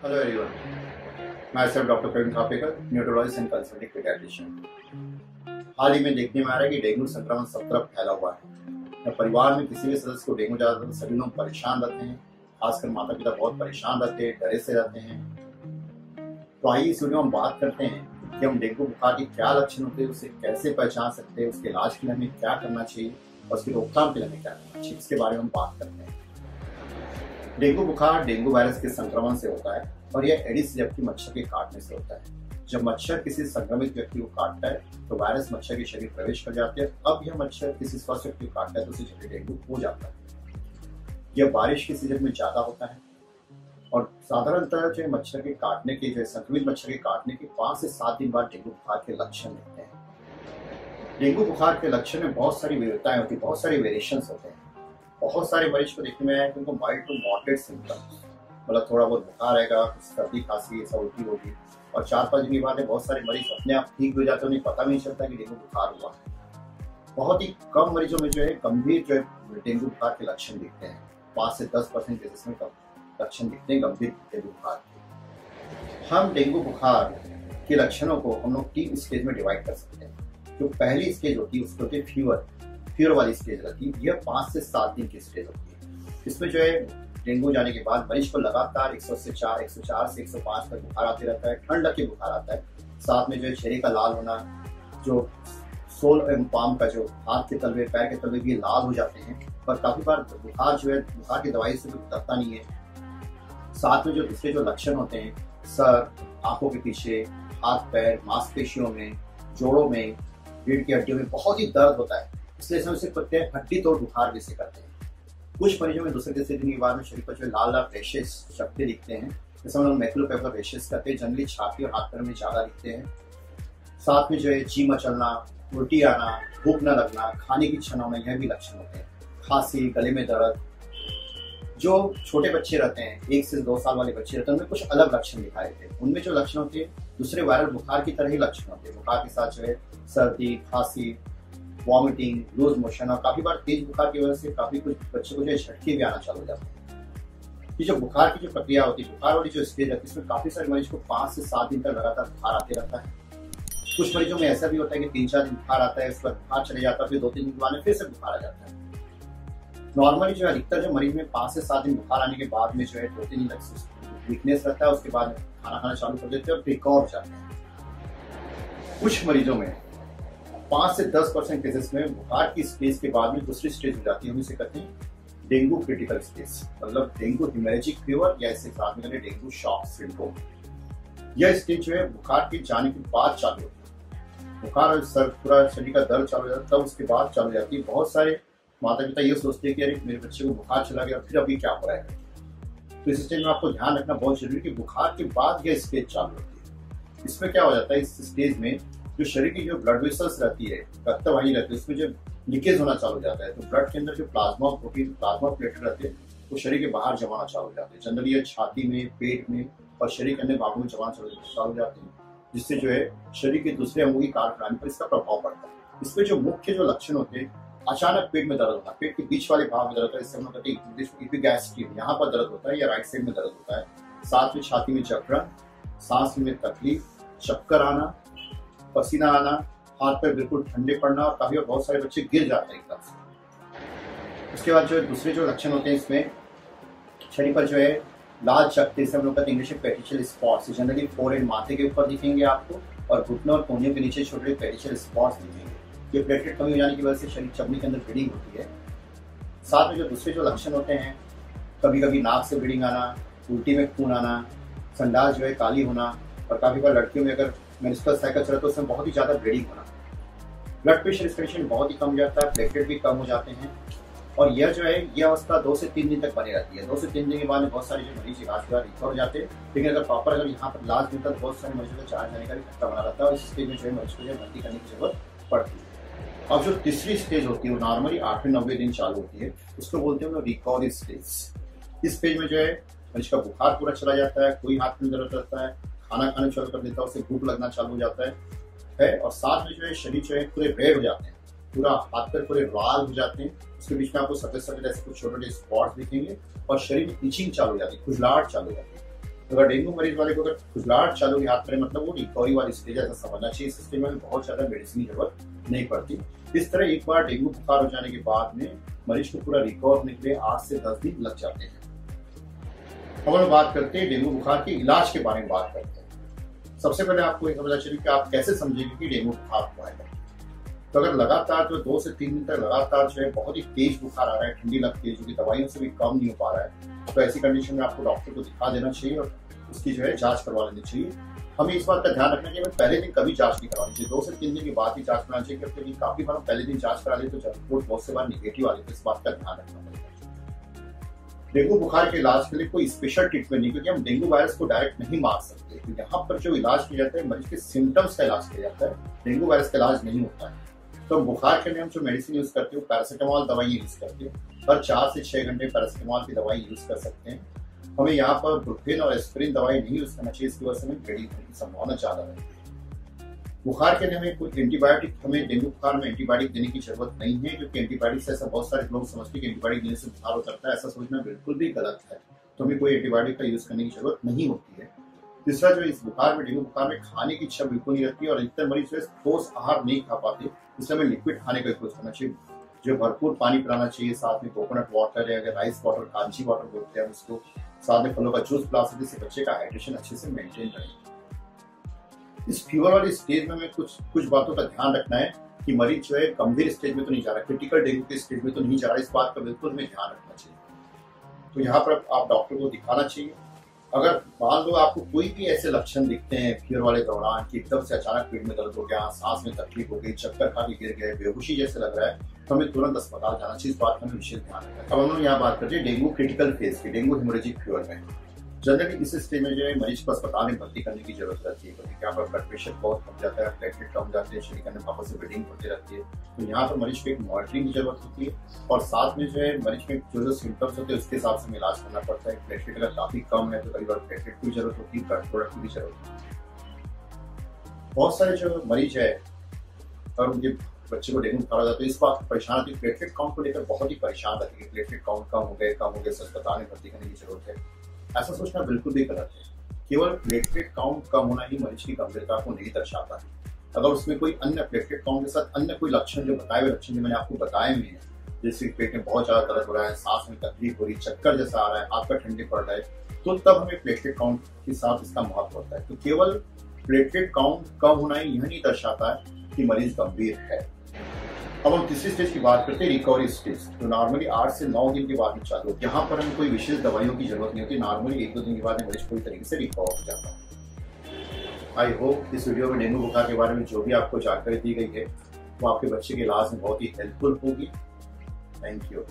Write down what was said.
Hello everyone. Myself Dr. Praveen Thapekar, neurologist and consulting paediatrician. हाल ही में देखने में आ रहा है कि डेंगू संक्रमण सब तरफ फैला हुआ है। जब परिवार में किसी भी सदस्य को डेंगू जाता है तो सभी लोग परेशान रहते हैं, खासकर माता पिता बहुत परेशान रहते हैं, डरे से रहते हैं। तो आइए इस वीडियो में हम बात करते हैं कि हम डेंगू बुखार के क्या लक्षण होते हैं, उसे कैसे पहचान सकते हैं, उसके इलाज के लिए हमें क्या करना चाहिए और उसकी रोकथाम के लिए हमें क्या करना चाहिए, इसके बारे में हम बात करते हैं। डेंगू बुखार डेंगू वायरस के संक्रमण से होता है और यह एडिस जबकि मच्छर के काटने से होता है। जब मच्छर किसी संक्रमित व्यक्ति को काटता है तो वायरस मच्छर के शरीर प्रवेश कर जाते हैं। अब यह मच्छर किसी स्वस्थ व्यक्ति को काटता है तो उसे जल्दी डेंगू हो जाता है। यह बारिश के सीजन में ज्यादा होता है और साधारणतः जो मच्छर के काटने के जो संक्रमित मच्छर के काटने के 5 से 7 दिन बाद डेंगू बुखार के लक्षण दिखते हैं। डेंगू बुखार के लक्षण में बहुत सारी विविधताएं होती है, बहुत सारे वेरिएशन होते हैं। बहुत सारे मरीज को देखने में आया कि उनको माइल्ड टू मॉडरेट सिम्टम्स, मतलब थोड़ा बहुत बुखार आएगा, सर्दी खांसी ऐसा उल्टी होगी और 4-5 दिन के बाद बहुत सारे मरीज अपने आप ठीक हो जाते हैं, उन्हें पता भी नहीं चलता कि डेंगू बुखार हुआ है। बहुत ही कम मरीजों में जो है गंभीर जो है डेंगू बुखार के लक्षण दिखते हैं। 5 से 10% केसेस में लक्षण दिखते हैं गंभीर डेंगू बुखार के। हम डेंगू बुखार के लक्षणों को हम लोग 3 स्टेज में डिवाइड कर सकते हैं। जो पहली स्टेज होती है उसको होती है फीवर वाली स्टेज रहती है। यह 5 से 7 दिन की स्टेज होती है। इसमें जो है डेंगू जाने के बाद मरीज को लगातार 104 से 105 तक बुखार आते रहता है, ठंड लग के बुखार आता है। साथ में जो है चेहरे का लाल होना, जो सोल एंड पाम का जो हाथ के तलवे पैर के तलवे भी लाल हो जाते हैं और काफी बार बुखार जो है बुखार की दवाई से उतरता नहीं है। साथ में जो दूसरे जो लक्षण होते हैं, सर, आंखों के पीछे, हाथ पैर, मांसपेशियों में, जोड़ों में, रीढ़ की हड्डियों में बहुत ही दर्द होता है, इसलिए हम इसे कहते हैं हड्डी तोड़ बुखार जिसे कहते हैं। कुछ मरीजों में दूसरे तीसरे दिन के बाद में शरीर पर जो लाल लाल रैशेस चकते दिखते हैं, जैसे हम लोग मैक्युलोपैपुलर रैशेस कहते हैं। जनरली छाती और हाथ पैर में ज्यादा दिखते हैं। साथ में जो है जी मचलना, उल्टी आना, भूख न लगना, खाने की इच्छा न होना, यह भी लक्षण होते हैं। खांसी, गले में दर्द। जो छोटे बच्चे रहते हैं, 1 से 2 साल वाले बच्चे रहते हैं, उनमें कुछ अलग लक्षण दिखाई देते हैं। उनमें जो लक्षण होते हैं दूसरे वायरल बुखार की तरह ही लक्षण होते हैं। बुखार के साथ जो है सर्दी, खांसी, वॉमिटिंग, लूज मोशन और काफी बार तेज बुखार की वजह से काफी कुछ बच्चों को जो झटके भी आना चालू हो जाते हैं। ये जो बुखार की जो प्रक्रिया होती है, बुखार वाली जो स्टेज रहती है, इसमें काफी सारे मरीज को 5 से 7 दिन तक लगातार बुखार आते रहता है। कुछ मरीजों में ऐसा भी होता है कि 3-4 दिन बुखार आता है, उसके बाद बुखार चले जाता है, फिर 2-3 दिन बाद फिर से बुखार आ जाता है। नॉर्मली जो अधिकतर जो मरीज में 5 से 7 दिन बुखार आने के बाद में जो है 2-3 दिन तक वीकनेस रहता है, उसके बाद खाना खाना चालू कर देते हैं और रिकवर हो जाते हैं। कुछ मरीजों में 5 से 10% केसेस में बुखार की स्टेज के बाद में दूसरी स्टेज हो जाती है। हम इसे कहते हैं डेंगू क्रिटिकल स्टेज, मतलब डेंगू हिमोरेजिक फीवर या इसे साथ में डेंगू शॉक सिंड्रोम। यह स्टेज जो है बुखार के जाने के बाद चालू होती है। बुखार और सर पूरा शरीर का दर्द चालू हो जाता है, तब उसके बाद चालू हो जाती है। बहुत सारे माता पिता ये सोचते हैं कि अरे मेरे बच्चे को बुखार चला गया, फिर अभी क्या हो रहा है। तो इस स्टेज में आपको ध्यान रखना बहुत जरूरी है कि बुखार के बाद यह स्टेज चालू होती है। इसमें क्या हो जाता है, इस स्टेज में जो शरीर की जो ब्लड वेसल्स रहती है, रक्तवाहिनी रहती है, उसमें जो लीकेज होना चालू हो जाता है। तो ब्लड के अंदर जो प्लाज्मा प्रोटीन, प्लाज्मा प्लेटलेट रहते हैं, वो शरीर के बाहर जमाना चालू हो जाते हैं। जनरली ये छाती में, पेट में और शरीर के अन्य भागों में जमाना चालू हो जाते हैं, जिससे जो है शरीर के दूसरे अंगों की कार्यप्रणाली पर इसका प्रभाव पड़ता है। इसमें जो मुख्य जो लक्षण होते हैं, अचानक पेट में दर्द होता है, पेट के बीच वाले भाग में दर्द होता है, इससे हम लोग कहते हैं एपिगैस्ट्रियम, यहाँ पर दर्द होता है या राइट साइड में दर्द होता है। साथ में छाती में जकड़न, सांस में तकलीफ, चक्कर आना, पसीना आना, हाथ पैर बिल्कुल ठंडे पड़ना और काफी बहुत सारे बच्चे गिर जाते हैं एकदम से। उसके बाद जो दूसरे जो लक्षण होते हैं, इसमें शरीर पर जो है लाल चकत्ते, हम लोग कहते हैं इंग्लिश में पेटिशियल स्पॉट्स, जनरली फोरहेड माथे के ऊपर दिखेंगे आपको और घुटनों और कोहनियों के नीचे छोटे पेटिशियल स्पॉट्स दिखेंगे। ये प्लेटलेट कमी हो जाने की वजह से शरीर चमड़ी के अंदर ब्लीडिंग होती है। साथ में जो दूसरे जो लक्षण होते हैं, कभी कभी नाक से ब्लीडिंग आना, उल्टी में खून आना, संडास जो है काली होना और काफी बार लड़कियों में अगर मेंस्ट्रुअल साइकिल चला तो उसमें बहुत ही ज्यादा ब्लीडिंग होना। ब्लड प्रेशर इस कंडीशन बहुत ही कम हो जाता है, प्लेटलेट भी कम हो जाते हैं और यह जो है यह अवस्था 2 से 3 दिन तक बनी रहती है। 2 से 3 दिन के बाद बहुत सारे जो मरीज इलाज के बाद रिकवर हो जाते हैं, लेकिन अगर प्रॉपर यहाँ पर इलाज मिलता है तो बहुत सारे मरीजों को चार्ज जाने का भी खतरा बना रहता है और इस स्टेज में जो है मरीज को भर्ती करने की जरूरत पड़ती है। अब जो तीसरी स्टेज होती है वो नॉर्मली 8-9 दिन चालू होती है, उसको बोलते हैं रिकवरी स्टेज। इस स्टेज में जो है मरीज का बुखार पूरा चला जाता है, कोई हाथ में दर्द रहता है, खाना खाना चालू कर देता है, उसे भूख लगना चालू हो जाता है और साथ में जो है शरीर जो है पूरे रेड हो जाते हैं, पूरा हाथ पैर पूरे लाल हो जाते हैं। उसके बीच में आपको सफेद सफेद ऐसे कुछ छोटे छोटे स्पॉट्स दिखेंगे और शरीर में इचिंग चालू हो जाती है, खुजलाहट चालू हो जाती है। अगर डेंगू मरीज वाले को अगर खुजलाहट चालू की हाथ में मतलब वो रिकवरी वाली स्टेज ऐसा समझना चाहिए। इस स्टेज में बहुत ज्यादा मेडिसिन की जरूरत नहीं पड़ती। इस तरह एक बार डेंगू बुखार हो जाने के बाद में मरीज को पूरा रिकवर होने के लिए 8 से 10 दिन लग जाते हैं। अब हम बात करते हैं डेंगू बुखार के इलाज के बारे में बात करते हैं। सबसे पहले आपको ये समझना चाहिए कि आप कैसे समझेंगे कि डेंगू बुखार हुआ है। तो अगर लगातार जो 2 से 3 दिन तक लगातार जो है बहुत ही तेज बुखार आ रहा है, ठंडी लगती है, जो कि दवाइयों से भी कम नहीं हो पा रहा है, तो ऐसी कंडीशन में आपको डॉक्टर को दिखा देना चाहिए और उसकी जो है जांच करवा लेनी चाहिए। हमें इस बात का ध्यान रखना चाहिए पहले दिन कभी जांच नहीं करवानी चाहिए। 2 से 3 दिन के बाद ही जांच करानी चाहिए, क्योंकि काफी बार पहले दिन जांच करा ले तो रिपोर्ट बहुत से बार निगेटिव आ रही है। इस बात का ध्यान रखना पड़ेगा। डेंगू बुखार के इलाज के लिए कोई स्पेशल ट्रीटमेंट नहीं, क्योंकि हम डेंगू वायरस को डायरेक्ट नहीं मार सकते। तो यहाँ पर जो इलाज किया जाता है मरीज के सिम्टम्स का इलाज किया जाता है, डेंगू वायरस का इलाज नहीं होता है। तो बुखार के लिए हम जो मेडिसिन यूज करते हैं पैरासीटामोल दवाई यूज करते हैं। हर 4 से 6 घंटे पैरासीटामोल की दवाई यूज कर सकते हैं। हमें यहाँ पर ब्रुफेन और एस्पिरिन दवाई नहीं यूज करना चाहिए, इसकी वजह से हमें ब्लीडिंग होने की संभावना ज्यादा रहती है। बुखार के लिए हमें कोई एंटीबायोटिक, हमें डेंगू बुखार में एंटीबायोटिक देने की जरूरत नहीं है, क्योंकि एंटीबायोटिक से ऐसा बहुत सारे लोग समझते हैं कि एंटीबायोटिक देने से बुखार हो सकता है। ऐसा सोचना बिल्कुल भी गलत है। तो हमें कोई एंटीबायोटिक का यूज करने की जरूरत नहीं होती है। तीसरा जो इस बुखार में डेंगू बुखार में खाने की इच्छा बिल्कुल नहीं रहती है और अधिकतर मरीज जो है ठोस आहार नहीं खा पाते, इसलिए हमें लिक्विड खाने का यूज करना चाहिए। जो भरपूर पानी पिलाना चाहिए, साथ में कोकोनट वाटर या अगर राइस वाटर, कांची वाटर बोलते हैं उसको, साथ में फलों का जूस पिला सकते, जिससे बच्चे का हाइड्रेशन अच्छे से मेंटेन रहे। इस फीवर वाली स्टेज में हमें कुछ बातों का ध्यान रखना है कि मरीज जो है गंभीर स्टेज में तो नहीं जा रहा, क्रिटिकल डेंगू के स्टेज में तो नहीं जा रहा। इस बात का बिल्कुल हमें ध्यान रखना चाहिए। तो यहाँ पर आप डॉक्टर को दिखाना चाहिए। अगर मान लो आपको कोई भी ऐसे लक्षण दिखते हैं फीवर वाले दौरान कि एकदम से अचानक पेट में दर्द हो गया, सांस में तकलीफ हो गई, चक्कर खा के गिर गए, बेहोशी जैसे लग रहा है, तो हमें तुरंत अस्पताल जाना चाहिए। इस बात का हमें विशेष ध्यान रखना है। अब हम लोग यहाँ बात करते हैं डेंगू क्रिटिकल फेज की, डेंगू हेमोरेजिक फीवर में। जनरली इस स्टेज में जो है मरीज को अस्पताल में भर्ती करने की जरूरत रहती है, क्योंकि यहाँ पर ब्लड प्रेशर बहुत कम जाता है, प्लेटलेट कम जाते हैं, शरीर में वापस से ब्लीडिंग होती रहती है। तो यहाँ पर मरीज को एक मॉनिटरिंग की जरूरत होती है और साथ में जो है मरीज में जो सिम्टम्स होते हैं उसके हिसाब से इलाज करना पड़ता है। प्लेटलेट अगर काफी कम है तो कई बार प्लेटलेट की जरूरत होती है, ब्लड प्रोडक्ट की भी जरूरत होती है। बहुत सारे जो मरीज है और उनके बच्चे को डेंगू बुखार हो जाता है, इस बात परेशान होती है, प्लेटलेट काउंट को लेकर बहुत ही परेशान रहती है। प्लेटलेट काउंट कम हो गए अस्पताल में भर्ती करने की जरूरत है। ऐसा सोचना बिल्कुल भी गलत है। केवल प्लेटलेट काउंट कम होना ही मरीज की गंभीरता को नहीं दर्शाता है। अगर उसमें कोई अन्य प्लेटलेट काउंट के साथ अन्य कोई लक्षण जो बताए हुए लक्षण जो मैंने आपको बताए हुए हैं, जैसे पेट में बहुत ज्यादा दर्द हो रहा है, सांस में तकलीफ हो रही है, चक्कर जैसा आ रहा है, हाथ पर ठंडे पड़ रहा है, तो तब हमें प्लेटलेट काउंट के साथ इसका महत्व होता है। तो केवल प्लेटलेट काउंट कम होना ही यह नहीं दर्शाता है कि मरीज गंभीर है। अब हम तीसरी स्टेज की बात करते हैं, रिकवरी स्टेज। तो नॉर्मली 8 से 9 दिन के बाद में चालू होती है। यहाँ पर हमें कोई विशेष दवाइयों की जरूरत नहीं होती। नॉर्मली 1-2 दिन के बाद मरीज पूरी तरीके से रिकवर हो जाता है। आई होप इस वीडियो में डेंगू बुखार के बारे में जो भी आपको जानकारी दी गई है वो आपके बच्चे के इलाज में बहुत ही हेल्पफुल होगी। Thank you.